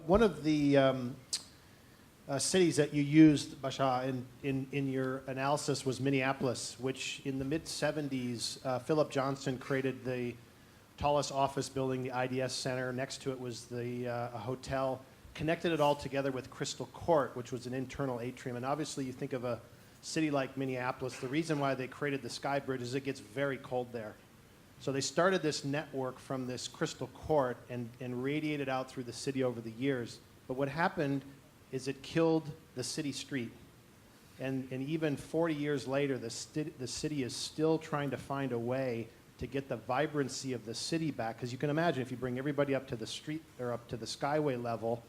one of the cities that you used, Bashar, in your analysis was Minneapolis, which in the mid-'70s, Philip Johnson created the tallest office building, the IDS Center. Next to it was a hotel, connected it all together with Crystal Court, which was an internal atrium. And obviously you think of a city like Minneapolis, the reason why they created the Skybridge is it gets very cold there. So they started this network from this Crystal Court and radiated out through the city over the years. But what happened is it killed the city street. And even 40 years later, the city is still trying to find a way to get the vibrancy of the city back. Because you can imagine if you bring everybody up to the street or up to the skyway level,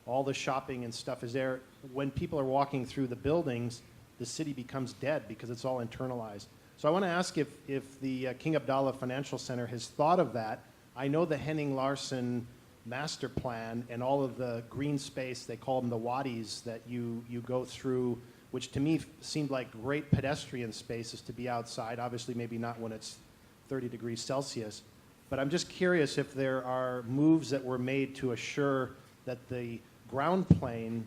all the shopping and stuff is there. When people are walking through the buildings, the city becomes dead because it's all internalized. So I want to ask if the King Abdullah Financial Center has thought of that. I know the Henning Larsen master plan and all of the green space, they call them the wadis that you go through, which to me seemed like great pedestrian spaces to be outside. Obviously maybe not when it's 30 degrees Celsius. But I'm just curious if there are moves that were made to assure that the ground plane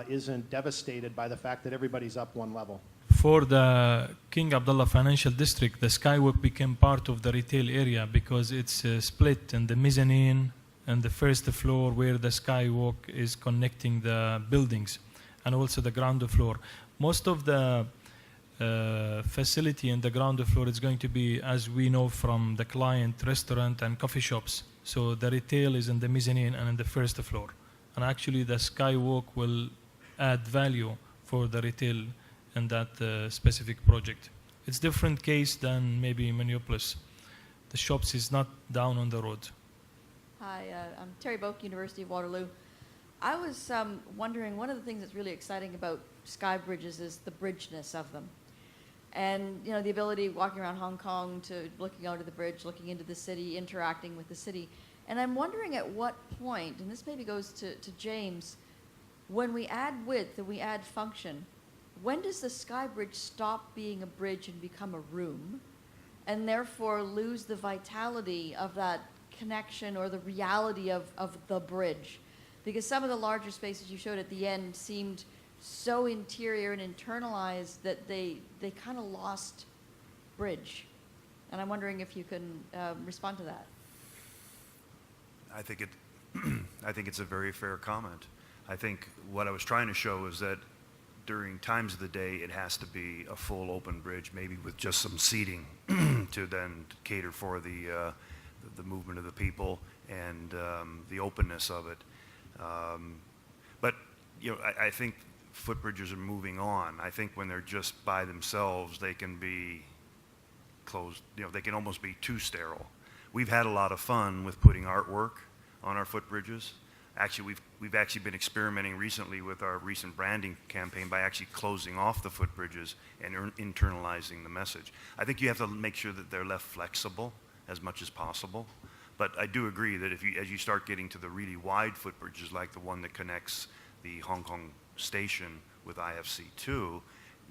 isn't devastated by the fact that everybody's up one level. For the King Abdullah Financial District, the Skywalk became part of the retail area because it's split in the mezzanine and the first floor where the Skywalk is connecting the buildings and also the ground floor. Most of the facility in the ground floor is going to be, as we know from the client, restaurant and coffee shops. So the retail is in the mezzanine and in the first floor. And actually the Skywalk will add value for the retail in that specific project. It's different case than maybe Minneapolis. The shops is not down on the road. Hi, I'm Terry Boak, University of Waterloo. I was wondering, one of the things that's really exciting about Skybridges is the bridgeness of them. And you know, the ability walking around Hong Kong to looking out of the bridge, looking into the city, interacting with the city. And I'm wondering at what point, and this maybe goes to James, when we add width and we add function, when does the Skybridge stop being a bridge and become a room, and therefore lose the vitality of that connection or the reality of the bridge? Because some of the larger spaces you showed at the end seemed so interior and internalized that they kind of lost bridge. And I'm wondering if you can respond to that. I think it's a very fair comment. I think what I was trying to show is that during times of the day, it has to be a full open bridge, maybe with just some seating to then cater for the movement of the people and the openness of it. But you know, I think footbridges are moving on. I think when they're just by themselves, they can be closed. You know, they can almost be too sterile. We've had a lot of fun with putting artwork on our footbridges. Actually, we've actually been experimenting recently with our recent branding campaign by actually closing off the footbridges and internalizing the message. I think you have to make sure that they're left flexible as much as possible. But I do agree that as you start getting to the really wide footbridges, like the one that connects the Hong Kong station with IFC2, you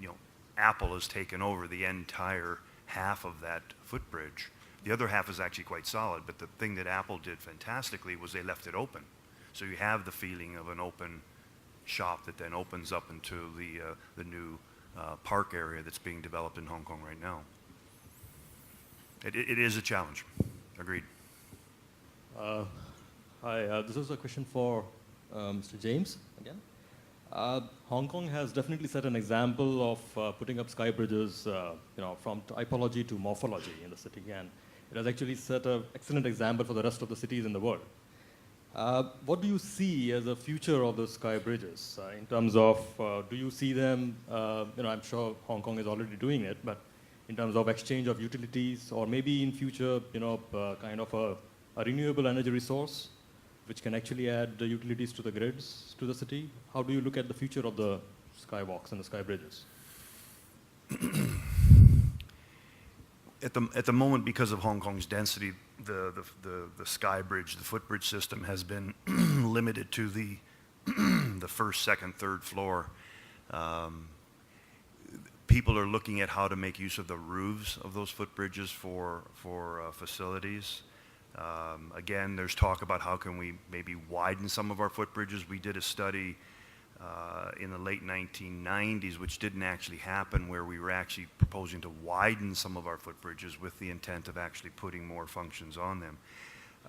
know, Apple has taken over the entire half of that footbridge. The other half is actually quite solid, but the thing that Apple did fantastically was they left it open. So you have the feeling of an open shop that then opens up into the new park area that's being developed in Hong Kong right now. It is a challenge. Agreed. Hi, this is a question for Mr. James again. Hong Kong has definitely set an example of putting up sky bridges, you know, from typology to morphology in the city, and it has actually set an excellent example for the rest of the cities in the world. What do you see as a future of the sky bridges in terms of, do you see them, you know, I'm sure Hong Kong is already doing it, but in terms of exchange of utilities, or maybe in future, you know, kind of a renewable energy resource which can actually add the utilities to the grids to the city? How do you look at the future of the skywalks and the sky bridges? At the moment, because of Hong Kong's density, the sky bridge, the footbridge system has been limited to the first, second, third floor. People are looking at how to make use of the roofs of those footbridges for facilities. Again, there's talk about how can we maybe widen some of our footbridges. We did a study in the late 1990s, which didn't actually happen, where we were actually proposing to widen some of our footbridges with the intent of actually putting more functions on them.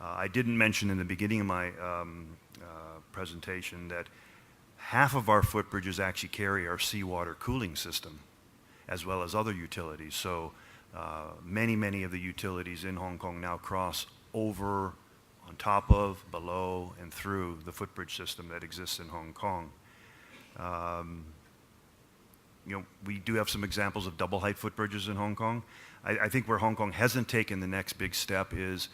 I didn't mention in the beginning of my presentation that half of our footbridges actually carry our seawater cooling system, as well as other utilities. So many of the utilities in Hong Kong now cross over, on top of, below, and through the footbridge system that exists in Hong Kong. We do have some examples of double height footbridges in Hong Kong. I think where Hong Kong hasn't taken the next big step is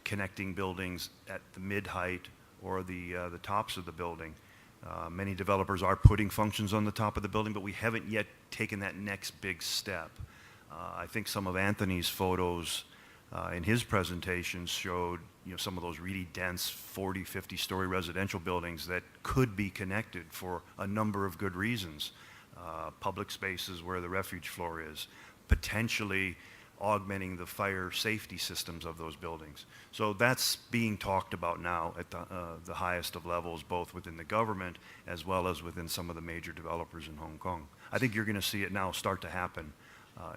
connecting buildings at the mid-height or the tops of the building. Many developers are putting functions on the top of the building, but we haven't yet taken that next big step. I think some of Anthony's photos in his presentation showed some of those really dense 40, 50-story residential buildings that could be connected for a number of good reasons. Public spaces where the refuge floor is, potentially augmenting the fire safety systems of those buildings. So that's being talked about now at the highest of levels, both within the government as well as within some of the major developers in Hong Kong. I think you're going to see it now start to happen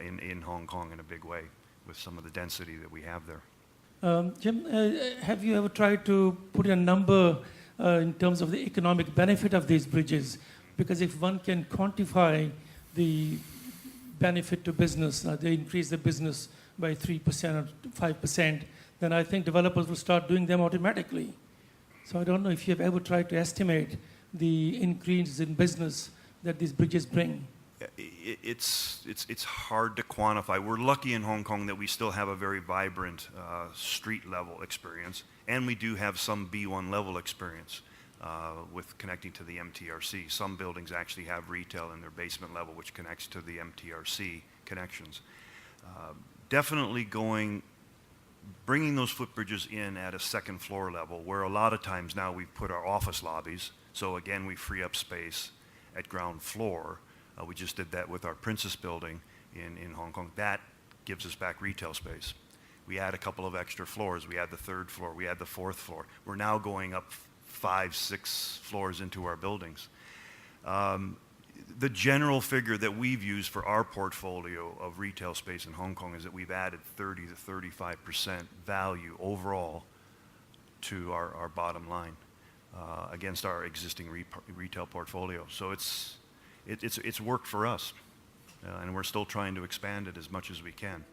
in Hong Kong in a big way with some of the density that we have there. Jim, have you ever tried to put a number in terms of the economic benefit of these bridges? Because if one can quantify the benefit to business, they increase the business by 3% or 5%, then I think developers will start doing them automatically. So I don't know if you've ever tried to estimate the increase in business that these bridges bring. It's hard to quantify. We're lucky in Hong Kong that we still have a very vibrant street level experience, and we do have some B1 level experience with connecting to the MTRC. Some buildings actually have retail in their basement level, which connects to the MTRC connections. Definitely bringing those footbridges in at a second floor level, where a lot of times now we've put our office lobbies, so again we free up space at ground floor. We just did that with our Princess building in Hong Kong. That gives us back retail space. We add a couple of extra floors. We add the third floor. We add the fourth floor. We're now going up 5, 6 floors into our buildings. The general figure that we've used for our portfolio of retail space in Hong Kong is that we've added 30 to 35% value overall to our bottom line against our existing retail portfolio. So it's worked for us, and we're still trying to expand it as much as we can.